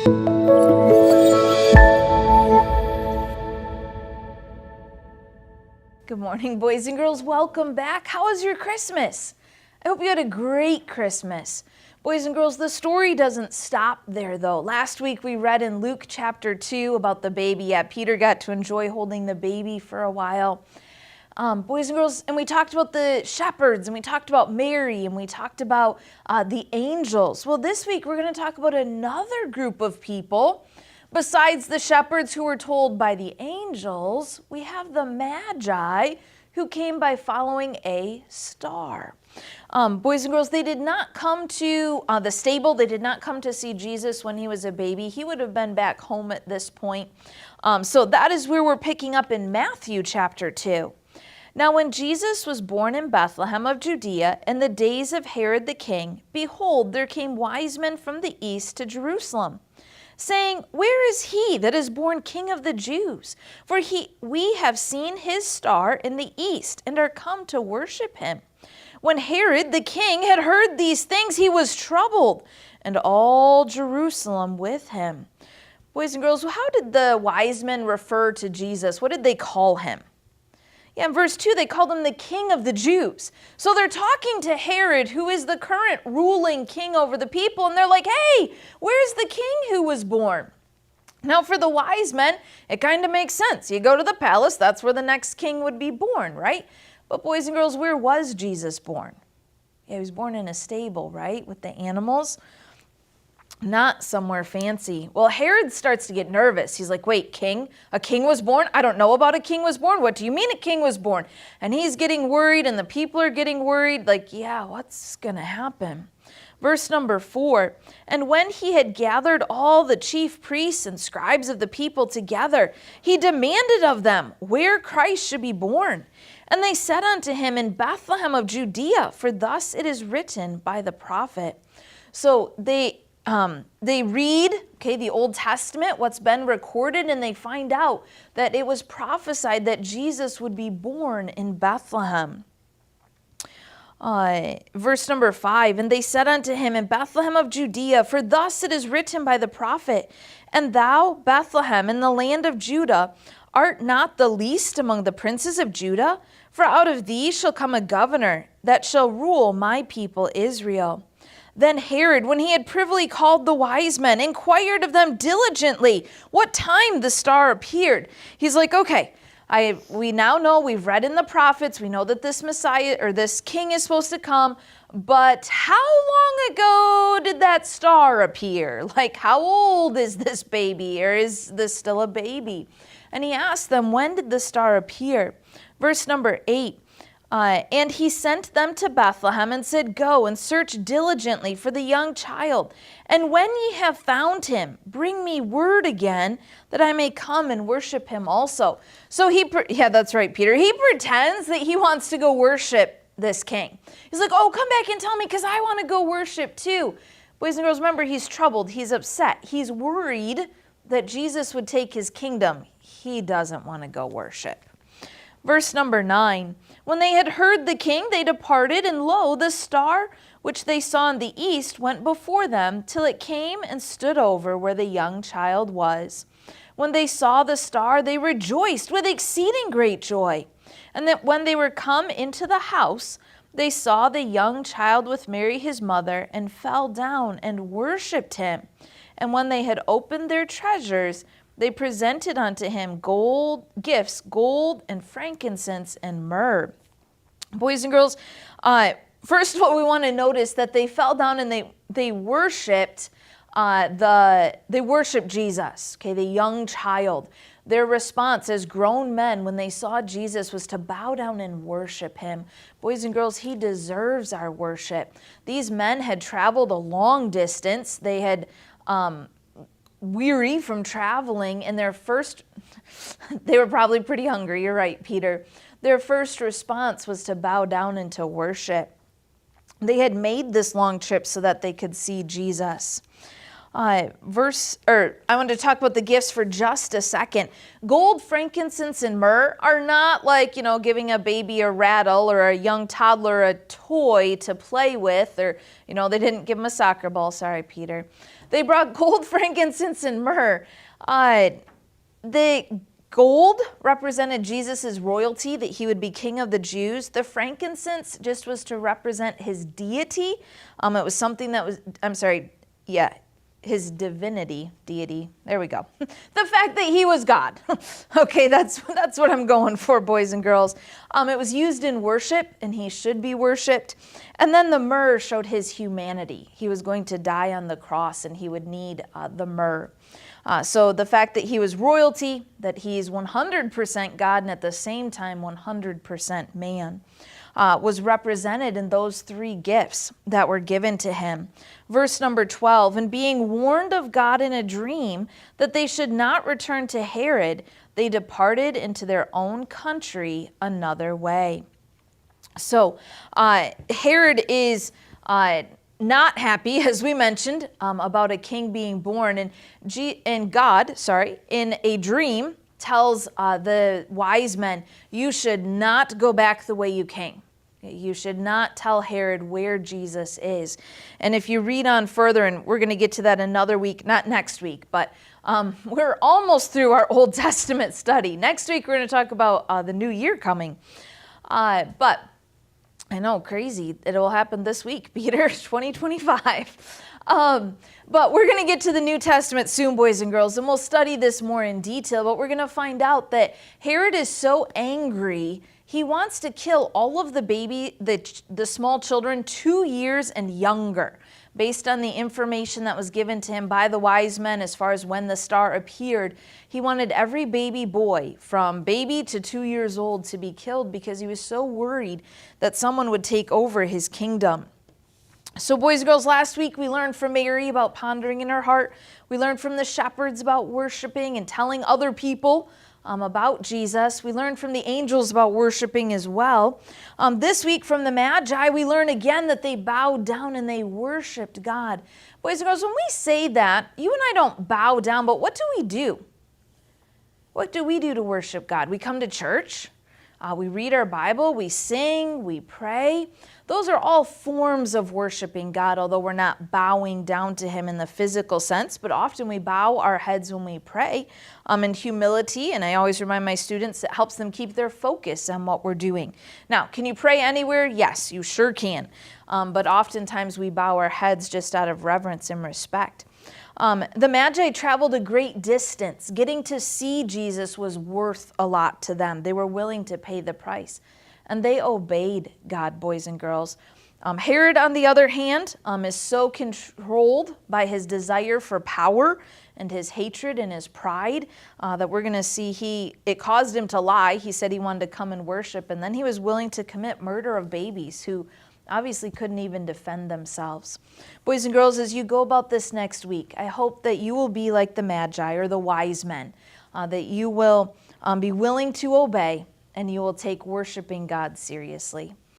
Good morning, boys and girls. Welcome back. How was your Christmas? I hope you had a great Christmas. Boys and girls, the story doesn't stop there, though. Last week we read in Luke chapter 2 about the baby. Yeah, Peter got to enjoy holding the baby for a while. Boys and girls, and we talked about the shepherds, and we talked about Mary, and we talked about the angels. Well, this week we're going to talk about another group of people. Besides the shepherds who were told by the angels, we have the Magi who came by following a star. Boys and girls, they did not come to the stable. They did not come to see Jesus when he was a baby. He would have been back home at this point. So that is where we're picking up in Matthew chapter 2. Now when Jesus was born in Bethlehem of Judea in the days of Herod the king, behold, there came wise men from the east to Jerusalem, saying, Where is he that is born King of the Jews? For we have seen his star in the east, and are come to worship him. When Herod the king had heard these things, he was troubled, and all Jerusalem with him. Boys and girls, how did the wise men refer to Jesus? What did they call him? Yeah, in verse 2, they called him the King of the Jews. So they're talking to Herod, who is the current ruling king over the people, and they're like, hey, where's the king who was born? Now, for the wise men, it kind of makes sense. You go to the palace, that's where the next king would be born, right? But boys and girls, where was Jesus born? Yeah, he was born in a stable, right, with the animals. Not somewhere fancy. Well, Herod starts to get nervous. He's like, wait, king? A king was born? I don't know about a king was born. What do you mean a king was born? And he's getting worried, and the people are getting worried. Like, yeah, what's going to happen? Verse number 4, and when he had gathered all the chief priests and scribes of the people together, he demanded of them where Christ should be born. And they said unto him, In Bethlehem of Judea, for thus it is written by the prophet. So they read, the Old Testament, what's been recorded, and they find out that it was prophesied that Jesus would be born in Bethlehem. Verse number 5, and they said unto him, In Bethlehem of Judea, for thus it is written by the prophet, And thou, Bethlehem, in the land of Judah, art not the least among the princes of Judah? For out of thee shall come a governor that shall rule my people Israel. Then Herod, when he had privily called the wise men, inquired of them diligently what time the star appeared. He's like, okay, we now know, we've read in the prophets, we know that this Messiah or this king is supposed to come, but how long ago did that star appear? Like, how old is this baby, or is this still a baby? And he asked them, when did the star appear? Verse number 8. And he sent them to Bethlehem and said, Go and search diligently for the young child. And when ye have found him, bring me word again that I may come and worship him also. So yeah, that's right, Peter. He pretends that he wants to go worship this king. He's like, oh, come back and tell me because I want to go worship too. Boys and girls, remember, he's troubled. He's upset. He's worried that Jesus would take his kingdom. He doesn't want to go worship. Verse number 9, when they had heard the king, they departed, and lo, the star which they saw in the east went before them, till it came and stood over where the young child was. When they saw the star, they rejoiced with exceeding great joy. And that when they were come into the house, they saw the young child with Mary his mother, and fell down and worshipped him. And when they had opened their treasures, they presented unto him gold and frankincense and myrrh. Boys and girls, first what we want to notice that they fell down and they worshipped Jesus, the young child. Their response as grown men when they saw Jesus was to bow down and worship him. Boys and girls, he deserves our worship. These men had traveled a long distance. They had weary from traveling, and they were probably pretty hungry. You're right, Peter. Their first response was to bow down and to worship. They had made this long trip so that they could see Jesus. I want to talk about the gifts for just a second. Gold, frankincense, and myrrh are not like, giving a baby a rattle or a young toddler a toy to play with, or, they didn't give him a soccer ball. Sorry, Peter. They brought gold, frankincense, and myrrh. The gold represented Jesus' royalty, that he would be king of the Jews. The frankincense just was to represent his deity. It was something that was, his deity. There we go. The fact that he was God. Okay, that's what I'm going for, boys and girls. It was used in worship, and he should be worshiped. And then the myrrh showed his humanity. He was going to die on the cross, and he would need the myrrh. So the fact that he was royalty, that he's 100% God and at the same time 100% man, was represented in those three gifts that were given to him. Verse number 12, and being warned of God in a dream that they should not return to Herod, they departed into their own country another way. So Herod is not happy, as we mentioned, about a king being born. And God, in a dream, tells the wise men, you should not go back the way you came. You should not tell Herod where Jesus is. And if you read on further, and we're going to get to that another week, not next week, but we're almost through our Old Testament study. Next week, we're going to talk about the new year coming. But I know, crazy. It will happen this week, Peter, 2025. But we're going to get to the New Testament soon, boys and girls, and we'll study this more in detail. But we're going to find out that Herod is so angry, he wants to kill all of the small children 2 years and younger, based on the information that was given to him by the wise men as far as when the star appeared. He wanted every baby boy from baby to 2 years old to be killed because he was so worried that someone would take over his kingdom. So boys and girls, last week we learned from Mary about pondering in her heart. We learned from the shepherds about worshiping and telling other people about Jesus. We learned from the angels about worshiping as well. This week from the Magi, we learn again that they bowed down and they worshiped God. Boys and girls, when we say that, you and I don't bow down, but what do we do? What do we do to worship God? We come to church, we read our Bible, we sing, we pray. Those are all forms of worshiping God, although we're not bowing down to him in the physical sense, but often we bow our heads when we pray in humility, and I always remind my students it helps them keep their focus on what we're doing. Now, can you pray anywhere? Yes, you sure can, but oftentimes we bow our heads just out of reverence and respect. The Magi traveled a great distance. Getting to see Jesus was worth a lot to them. They were willing to pay the price. And they obeyed God, boys and girls. Herod, on the other hand, is so controlled by his desire for power and his hatred and his pride that we're going to see it caused him to lie. He said he wanted to come and worship, and then he was willing to commit murder of babies who obviously couldn't even defend themselves. Boys and girls, as you go about this next week, I hope that you will be like the Magi or the wise men, that you will be willing to obey, and you will take worshiping God seriously.